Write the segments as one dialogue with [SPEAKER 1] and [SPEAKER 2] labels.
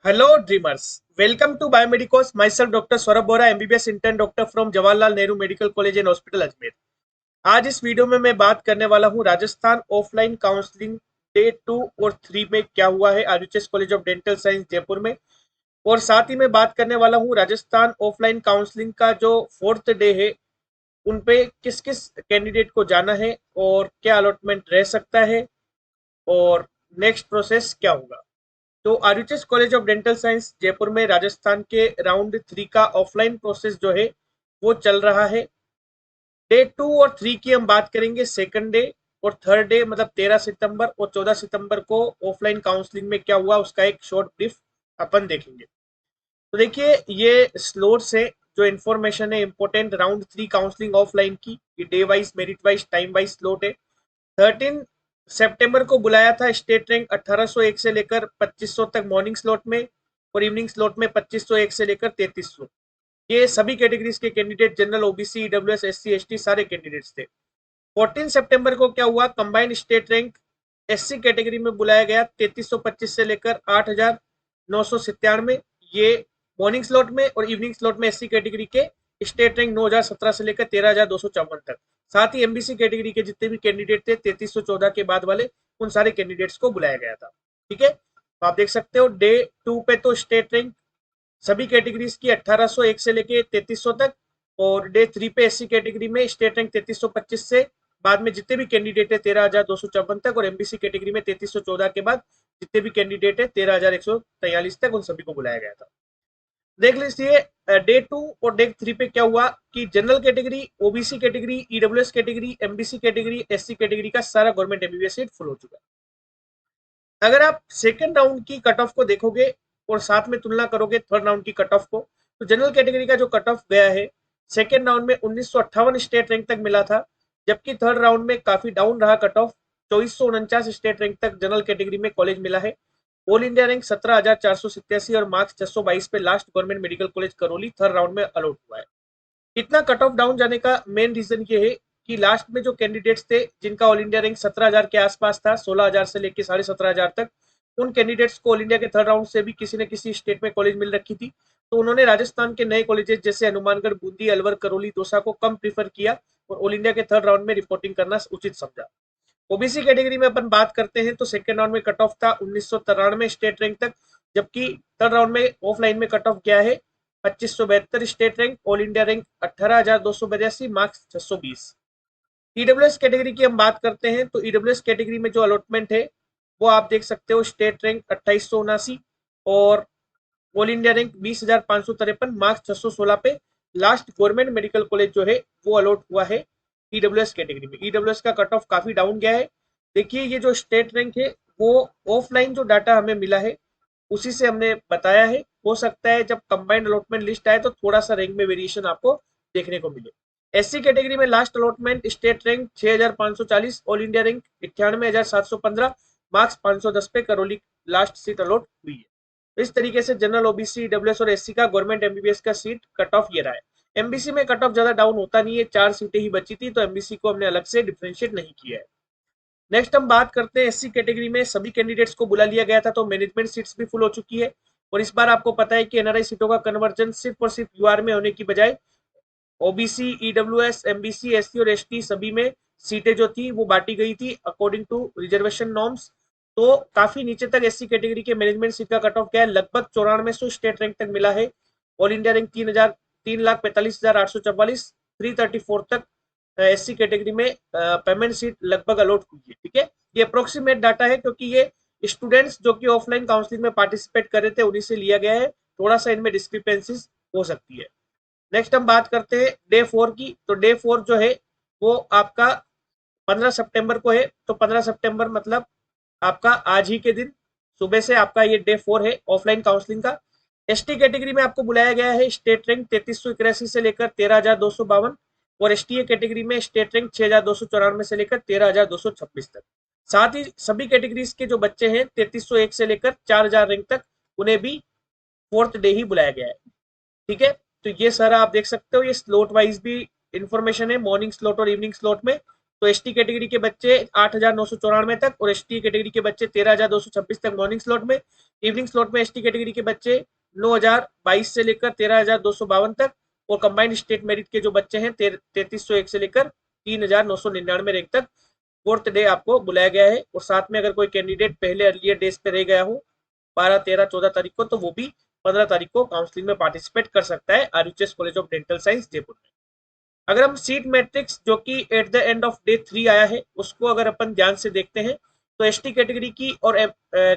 [SPEAKER 1] Hello dreamers, welcome to Biomedicos. Myself Dr. Swarab Bora, MBBS intern doctor from Jawaharlal Nehru Medical College and Hospital Ajmer. आज इस video में मैं बात करने वाला हूँ राजस्थान ऑफलाइन काउंसलिंग डे 2 और 3 में क्या हुआ है RUH college of dental science Jaipur में। और साथ ही मैं बात करने वाला हूँ राजस्थान ऑफलाइन काउंसलिंग का जो 4th डे है उन पे किस किस कैंडिडेट को जाना है और क्या अलॉटमेंट रह सकता है और नेक्स्ट प्रोसेस क्या होगा। तो RUH college of dental science Jaipur में राजस्थान के राउंड 3 का ऑफलाइन प्रोसेस जो है वो चल रहा है। डे 2 और 3 की हम बात करेंगे। सेकंड डे और थर्ड डे मतलब 13 सितंबर और 14 सितंबर को ऑफलाइन काउंसलिंग में क्या हुआ उसका एक शॉर्ट ब्रीफ अपन देखेंगे। तो देखिए ये स्लॉट्स है जो इन्फॉर्मेशन है इंपॉर्टेंट राउंड 3 काउंसलिंग ऑफलाइन की। ये day wise merit wise time wise slot है। 13 सितंबर को बुलाया था स्टेट रैंक 1801 से लेकर 2500 तक मॉर्निंग स्लॉट में और इवनिंग स्लॉट में 2501 से लेकर 3300। ये सभी कैटेगरीज के candidate general OBC EWS SC ST सारे कैंडिडेट्स थे। 14 सितंबर को क्या हुआ combined state rank SC category में बुलाया गया 3325 से लेकर 8997। ये मॉर्निंग स्लॉट में और इवनिंग स्लॉट में एससी कैटेगरी के स्टेट रैंक 9017 से लेकर 13254 तक। साथ ही एमबीसी कैटेगरी के जितने भी कैंडिडेट थे 3314 के बाद वाले उन सारे कैंडिडेट्स को बुलाया गया था। ठीक है, तो आप देख सकते हो डे 2 पे तो स्टेट रैंक सभी कैटेगरीज की 1801 से लेके 3300 तक और डे 3 पे एससी कैटेगरी में स्टेट रैंक 3325 से बाद में जितने भी कैंडिडेट है 13254 तक और एमबीसी कैटेगरी में 3314 के बाद जितने भी कैंडिडेट है 13143 तक उन सभी को बुलाया गया था। देख लीजिए डे 2 और डे 3 पे क्या हुआ कि general category OBC category EWS category MBC category SC category का सारा गवर्नमेंट एमबीबीएस सीट फुल हो चुका है। अगर आप सेकेंड राउंड की कट ऑफ को देखोगे और साथ में तुलना करोगे थर्ड राउंड की कट ऑफ को तो जनरल कैटेगरी का जो कट ऑफ गया है सेकेंड राउंड में 1958 स्टेट रैंक तक मिला था, जबकि थर्ड राउंड में काफी डाउन रहा कट ऑफ 2449 स्टेट रैंक तक जनरल कैटेगरी में कॉलेज मिला है। ऑल इंडिया रैंक 17,487 और मार्क्स 622 पे last government medical college Karauli third round में अलॉट हुआ है। इतना कट ऑफ डाउन जाने का मेन रीजन ये है कि लास्ट में जो कैंडिडेट्स थे जिनका ऑल इंडिया रैंक 17,000 के आसपास था 16,000 से लेकर 17,500 तक उन कैंडिडेट्स को ऑल इंडिया के थर्ड राउंड से भी किसी न किसी स्टेट में कॉलेज मिल रखी थी। तो उन्होंने राजस्थान के नए कॉलेजेस जैसे हनुमानगढ़ बूंदी अलवर करौली दौसा को कम प्रीफर किया और ऑल इंडिया के थर्ड राउंड में रिपोर्टिंग करना उचित समझा। ओबीसी कैटेगरी में अपन बात करते हैं तो सेकेंड राउंड में कट ऑफ था 1993 स्टेट रैंक तक, जबकि थर्ड राउंड में ऑफलाइन में कट ऑफ गया है 2572 state rank all India rank 18,282 marks 620। EWS category की हम बात करते हैं तो ईडब्ल्यूएस कैटेगरी में जो अलॉटमेंट है वो आप देख सकते हो स्टेट रैंक 2879 और ऑल इंडिया रैंक 20,553 मार्क्स 616 पे लास्ट गवर्नमेंट मेडिकल कॉलेज जो है वो अलॉट हुआ है ईडब्ल्यूएस कैटेगरी में। ईडब्ल्यूएस का कट ऑफ काफी डाउन गया है। देखिए ये जो स्टेट रैंक है वो ऑफलाइन जो डाटा हमें मिला है उसी से हमने बताया है। हो सकता है जब कंबाइंड अलॉटमेंट लिस्ट आए तो थोड़ा सा रैंक में वेरिएशन आपको देखने को मिले। एससी कैटेगरी में last allotment state rank 6,540 all India rank 98,715 marks 510 पे करौली लास्ट सीट अलॉट हुई है। तो इस तरीके से जनरल ओबीसी डब्ल्यूएस और एससी का गवर्नमेंट एमबीबीएस का सीट कट ऑफ ये रहा है। एमबीसी में कट ऑफ ज्यादा डाउन होता नहीं है, 4 सीटें ही बची थी तो एमबीसी को हमने अलग से डिफरेंशिएट नहीं किया है। नेक्स्ट हम बात करते हैं एससी कैटेगरी में सभी कैंडिडेट्स को बुला लिया गया था तो मैनेजमेंट सीट्स भी फुल हो चुकी है। और इस बार आपको पता है कि एनआरआई सीटों का कन्वर्जन सिर्फ और सिर्फ यूआर में होने की बजाय ओबीसी ईडब्ल्यूएस एमबीसी एससी और एसटी सभी में सीटें जो थी वो बांटी गई थी अकॉर्डिंग टू रिजर्वेशन नॉर्म्स। तो काफी नीचे तक एससी कैटेगरी के मैनेजमेंट सीट का कट ऑफ गया है, लगभग 9400 स्टेट रैंक तक मिला है। ऑल इंडिया रैंक 3,45,844 334 तक एससी कैटेगरी में पेमेंट सीट लगभग अलॉट हुई है। ठीक है, ये अप्रोक्सीमेट डाटा है क्योंकि ये स्टूडेंट्स जो कि ऑफलाइन काउंसलिंग में पार्टिसिपेट कर रहे थे उन्हीं से लिया गया है, थोड़ा सा इनमें डिस्क्रिपेंसीज हो सकती है। नेक्स्ट हम बात करते हैं डे 4 की। तो डे 4 जो है वो आपका 15 सितंबर को है। तो 15 सितंबर मतलब आपका आज ही के दिन सुबह से आपका ये डे 4 है ऑफलाइन काउंसलिंग का। एसटी कैटेगरी में आपको बुलाया गया है स्टेट रैंक 3381 से लेकर 13,252 और एसटीए कैटेगरी में स्टेट रैंक 6,294 से लेकर 13,226 तक। साथ ही सभी कैटेगरीज के जो बच्चे हैं 3301 से लेकर 4,000 रैंक तक उन्हें भी फोर्थ डे ही बुलाया गया है। ठीक है, तो ये सारा आप देख सकते हो, ये स्लॉट वाइज भी इंफॉर्मेशन है मॉर्निंग स्लॉट और इवनिंग स्लॉट में। तो एसटी कैटेगरी के बच्चे 8,994 तक और एसटी कैटेगरी के बच्चे 13,226 तक मॉर्निंग स्लॉट में। इवनिंग स्लॉट में एसटी कैटेगरी के बच्चे 9,022 से लेकर 13,252 तक और कंबाइंड स्टेट मेरिट के जो बच्चे हैं 3,301 से लेकर 3,999 रैंक तक फोर्थ डे आपको बुलाया गया है। और साथ में अगर कोई कैंडिडेट पहले अर्लियर डेज पे रह गया हो 12, 13, 14 तारीख को, तो वो भी 15 तारीख को काउंसलिंग में पार्टिसिपेट कर सकता है RUHS college of dental science Jaipur में। अगर हम सीट मैट्रिक्स जो कि at the end of day 3 आया है उसको अगर अपन ध्यान से देखते हैं तो एसटी कैटेगरी की और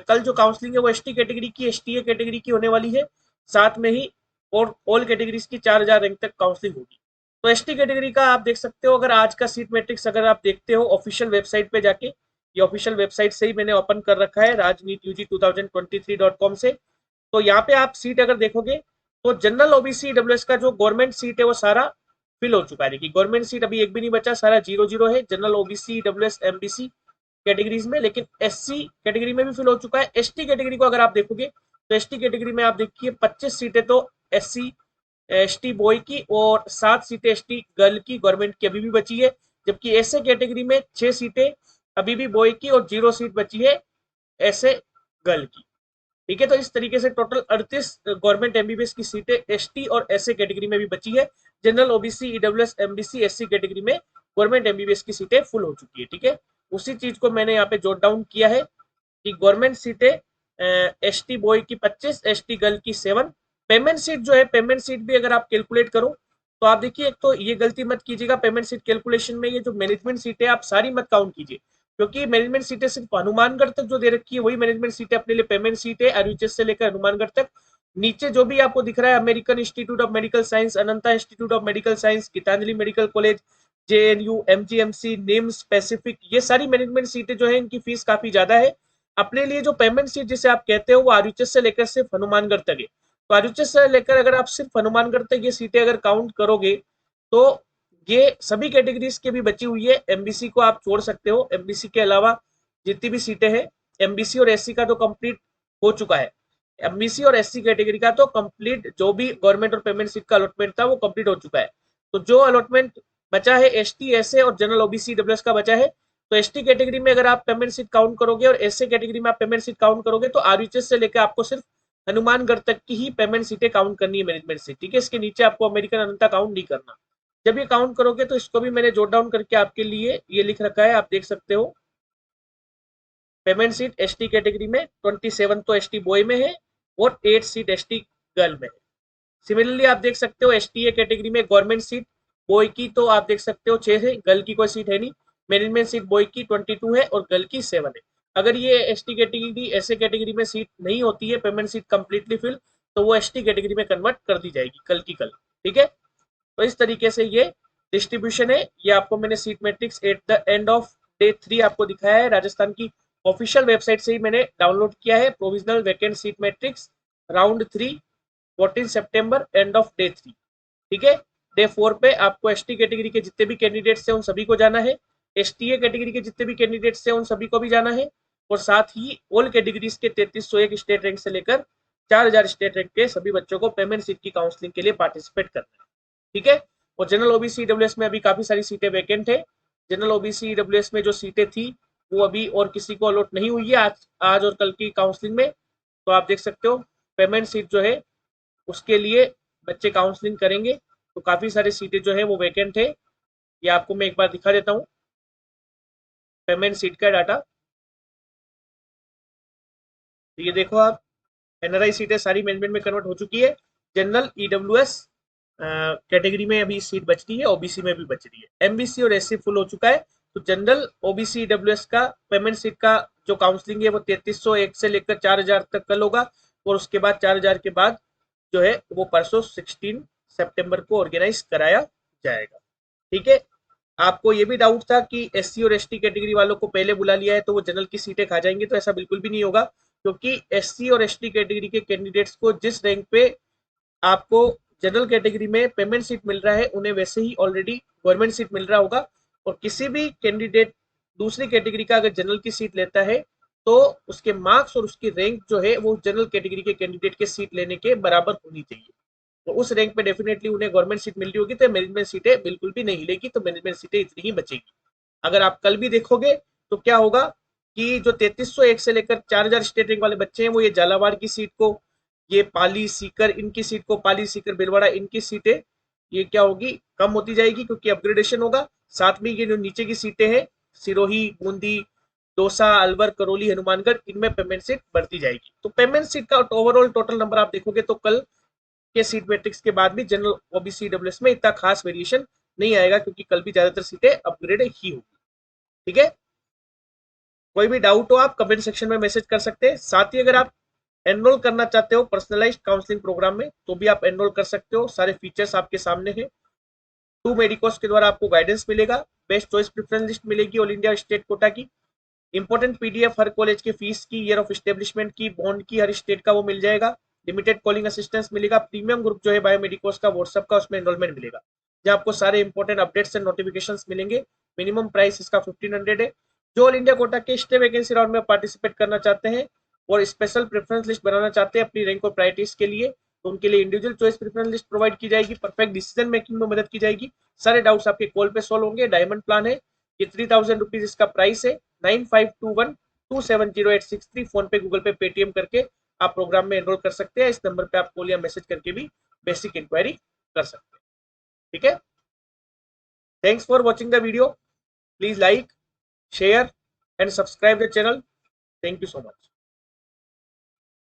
[SPEAKER 1] कल जो काउंसलिंग है वो एसटी कैटेगरी की एसटीए कैटेगरी की होने वाली है। साथ में ही और ऑल कैटेगरीज की 4,000 रैंक तक काउंसलिंग होगी। तो एसटी कैटेगरी का आप देख सकते हो, अगर आज का सीट मैट्रिक्स अगर आप देखते हो ऑफिशियल वेबसाइट पे जाके, ये ऑफिशियल वेबसाइट से ही मैंने ओपन कर रखा है rajneet2023.com से। तो यहाँ पे आप सीट अगर देखोगे तो जनरल ओबीसी डब्ल्यूएस का जो गवर्नमेंट सीट है वो सारा फिल हो चुका है। देखिए गवर्नमेंट सीट अभी एक भी नहीं बचा, सारा 0-0 है general OBC WS MBC categories में। लेकिन एससी कैटेगरी में भी फिल हो चुका है। एसटी कैटेगरी को अगर आप देखोगे तो एसटी कैटेगरी में आप देखिए 25 सीटें तो एससी एसटी बॉय की और 7 सीटें एसटी गर्ल की गवर्नमेंट की अभी भी बची है। जबकि एसए कैटेगरी में 6 सीटें अभी भी बॉय की और 0 सीट बची है एसए गर्ल की। ठीक है, तो इस तरीके से टोटल 38 गवर्नमेंट एमबीबीएस की सीटें एसटी और एसए कैटेगरी में भी बची है। General OBC EWS MBC SC category में गवर्नमेंट एमबीबीएस की सीटें फुल हो चुकी है। ठीक है, उसी चीज को मैंने यहाँ पे जॉट डाउन किया है कि गवर्नमेंट सीटें एसटी बॉय की 25, एसटी गर्ल की 7। पेमेंट सीट जो है, पेमेंट सीट भी अगर आप कैलकुलेट करो तो आप देखिए, एक तो ये गलती मत कीजिएगा पेमेंट सीट कैलकुलेशन में, ये जो मैनेजमेंट सीटें आप सारी मत काउंट कीजिए, क्योंकि मैनेजमेंट सीटें सिर्फ हनुमानगढ़ तक जो दे रखी है वही मैनेजमेंट सीटें अपने लिए पेमेंट सीट है आरयूएचएस से लेकर हनुमानगढ़ तक। नीचे जो भी आपको दिख रहा है American Institute of Medical Science, Ananta Institute of Medical Science, Geetanjali Medical College, JNU, MGMC, NIMS, Pacific, ये सारी मैनेजमेंट सीटें जो है इनकी फीस काफी ज्यादा है। अपने लिए जो पेमेंट सीट जिसे आप कहते हो वो आरयूएचएस से लेकर सिर्फ हनुमानगढ़ तक है। तो आरयूएचएस से लेकर अगर आप सिर्फ हनुमानगढ़ तक ये सीटें अगर काउंट करोगे तो ये सभी कैटेगरीज की भी बची हुई है। एमबीसी को आप छोड़ सकते हो, एमबीसी के अलावा जितनी भी सीटें हैं, एमबीसी और एससी का तो कंप्लीट हो चुका है। एमबीसी और एससी कैटेगरी का तो कंप्लीट जो भी गवर्नमेंट और पेमेंट सीट का अलॉटमेंट था वो कंप्लीट हो चुका है। तो जो अलॉटमेंट बचा है एसटी एसए और जनरल ओबीसी डब्ल्यूएस का बचा है। तो एसटी कैटेगरी में अगर आप पेमेंट सीट काउंट करोगे और एसए कैटेगरी में आप पेमेंट सीट काउंट करोगे तो आरयूएचएस से लेकर आपको सिर्फ हनुमानगढ़ तक की ही पेमेंट सीटें काउंट करनी है मैनेजमेंट सीट। ठीक है, इसके नीचे आपको अमेरिकन अनंता काउंट नहीं करना। जब ये काउंट करोगे तो इसको भी मैंने जॉट डाउन करके आपके लिए ये लिख रखा है, आप देख सकते हो। पेमेंट सीट एसटी कैटेगरी में 27 तो एसटी बॉय में है और 8 सीट एसटी गर्ल में है। सिमिलरली आप देख सकते हो एसटीए कैटेगरी में गवर्नमेंट सीट बॉय की तो आप देख सकते हो 6 है, गर्ल की कोई सीट है नहीं। मैनेजमेंट सीट बॉय की 22 है और गर्ल की 7 है। अगर ये एसटी कैटेगरी एसए कैटेगरी में सीट नहीं होती है पेमेंट सीट कंप्लीटली फिल, तो वो एसटी कैटेगरी में कन्वर्ट कर दी जाएगी कल की कल। ठीक है, तो इस तरीके से ये डिस्ट्रीब्यूशन है। ये आपको मैंने seat matrix at the end of day 3 आपको दिखाया है, राजस्थान की ऑफिशियल वेबसाइट से ही मैंने डाउनलोड किया है। Provisional vacant seat matrix round 3 14 September end of day 3। ठीक है, डे 4 पे आपको एसटी कैटेगरी के जितने भी कैंडिडेट्स हैं उन सभी को जाना है, एसटीए कैटेगरी के जितने भी कैंडिडेट्स हैं उन सभी को भी जाना है, और साथ ही ऑल कैटेगरीज के 3301 स्टेट रैंक से लेकर 4000 स्टेट रैंक के सभी बच्चों को पेमेंट सीट की काउंसलिंग के लिए पार्टिसिपेट करना है। ठीक है, और जनरल ओबीसी डब्ल्यूएस में अभी काफी सारी सीटें वैकेंट है। जनरल ओबीसी डब्ल्यूएस में जो सीटें थी वो अभी और किसी को अलॉट नहीं हुई है आज और कल की काउंसलिंग में। तो आप देख सकते हो पेमेंट सीट जो है उसके लिए बच्चे काउंसलिंग करेंगे। तो काफी सारी सीटें जो है वो वैकेंट है। ये आपको मैं एक बार दिखा देता हूँ पेमेंट सीट का डाटा। तो ये देखो आप, एनआरआई सीटें सारी मैनेजमेंट में कन्वर्ट हो चुकी है। जनरल ईडब्ल्यूएस कैटेगरी में अभी सीट बच रही है, ओबीसी में भी बच रही है। एमबीसी और एससी फुल हो चुका है। तो जनरल ओबीसी ईडब्ल्यूएस का पेमेंट सीट का जो काउंसलिंग है वो 3301 से लेकर 4000 तक कल होगा, और उसके बाद 4000 के बाद जो है वो परसों 16 सितंबर को ऑर्गेनाइज कराया जाएगा। ठीक है, आपको ये भी डाउट था कि एससी और एसटी कैटेगरी वालों को पहले बुला लिया है तो वो जनरल की सीटें खा जाएंगे, तो ऐसा बिल्कुल भी नहीं होगा, क्योंकि एससी और एसटी कैटेगरी के कैंडिडेट्स को जिस रैंक पे आपको जनरल कैटेगरी में पेमेंट सीट मिल रहा है उन्हें वैसे ही ऑलरेडी गवर्नमेंट सीट मिल रहा होगा। और किसी भी कैंडिडेट दूसरी कैटेगरी का अगर जनरल की सीट लेता है तो उसके मार्क्स और उसकी रैंक जो है वो जनरल कैटेगरी के कैंडिडेट के सीट लेने के बराबर होनी चाहिए। तो उस रैंक पे डेफिनेटली उन्हें गवर्नमेंट सीट मिल रही होगी, तो मैनेजमेंट सीटें बिल्कुल भी नहीं लेगी, तो मैनेजमेंट सीटें इतनी ही बचेगी। अगर आप कल भी देखोगे तो क्या होगा कि जो 3301 से लेकर 4000 स्टेट रैंक वाले बच्चे हैं वो ये झालावाड़ की सीट को, ये पाली सीकर इनकी सीट को, पाली सीकर भिलवाड़ा इनकी सीटें ये क्या होगी, कम होती जाएगी क्योंकि अपग्रेडेशन होगा। साथ में ये जो नीचे की सीटें हैं सिरोही, बूंदी, दौसा, अलवर, करौली, हनुमानगढ़ इनमें पेमेंट सीट बढ़ती जाएगी। तो पेमेंट सीट का ओवरऑल टोटल नंबर आप देखोगे तो कल के सीट मैट्रिक्स के बाद भी जनरल ओबीसी डब्ल्यूएस में इतना खास वेरिएशन नहीं आएगा क्योंकि कल भी ज्यादातर सीटें अपग्रेड ही होगी। ठीक है, कोई भी डाउट हो आप कमेंट सेक्शन में मैसेज कर सकते हैं। साथ ही अगर आप एनरोल करना चाहते हो पर्सनलाइज्ड काउंसलिंग प्रोग्राम में तो भी आप एनरोल कर सकते हो। सारे फीचर्स आपके सामने हैं। 2 मेडिकोस के द्वारा आपको गाइडेंस मिलेगा, बेस्ट चॉइस प्रेफरेंस लिस्ट मिलेगी ऑल इंडिया स्टेट कोटा की, इंपॉर्टेंट पीडीएफ हर कॉलेज के फीस की, ईयर ऑफ एस्टेब्लिशमेंट की, बॉन्ड की हर स्टेट का वो मिल जाएगा, लिमिटेड कॉलिंग असिस्टेंस मिलेगा, प्रीमियम ग्रुप जो है बायोमेडिकोस का व्हाट्सएप का उसमें एनरोलमेंट मिलेगा जहाँ आपको सारे इंपॉर्टेंट अपडेट्स एंड नोटिफिकेशंस मिलेंगे। मिनिमम प्राइस इसका 1500 है। जो ऑल इंडिया कोटा के स्टे वैकेंसी राउंड में पार्टिसिपेट करना चाहते हैं और स्पेशल प्रेफरेंस लिस्ट बनाना चाहते हैं अपनी रैंक और प्रायोरिटीज के लिए तो उनके लिए individual choice preference list provide की जाएगी, परफेक्ट डिसीजन मेकिंग में मदद की जाएगी, सारे डाउट्स आपके कॉल पे सॉल्व होंगे। डायमंड प्लान है, ये 3000 रुपीज इसका प्राइस है। 9521270863 फोन पे, गूगल पे, पेटीएम करके आप प्रोग्राम में एनरोल कर सकते हैं। इस नंबर पे आप कॉल या मैसेज करके भी बेसिक इंक्वायरी कर सकते हैं। ठीक है, thanks for watching the video. Please like, share and subscribe the channel. Thank you so much.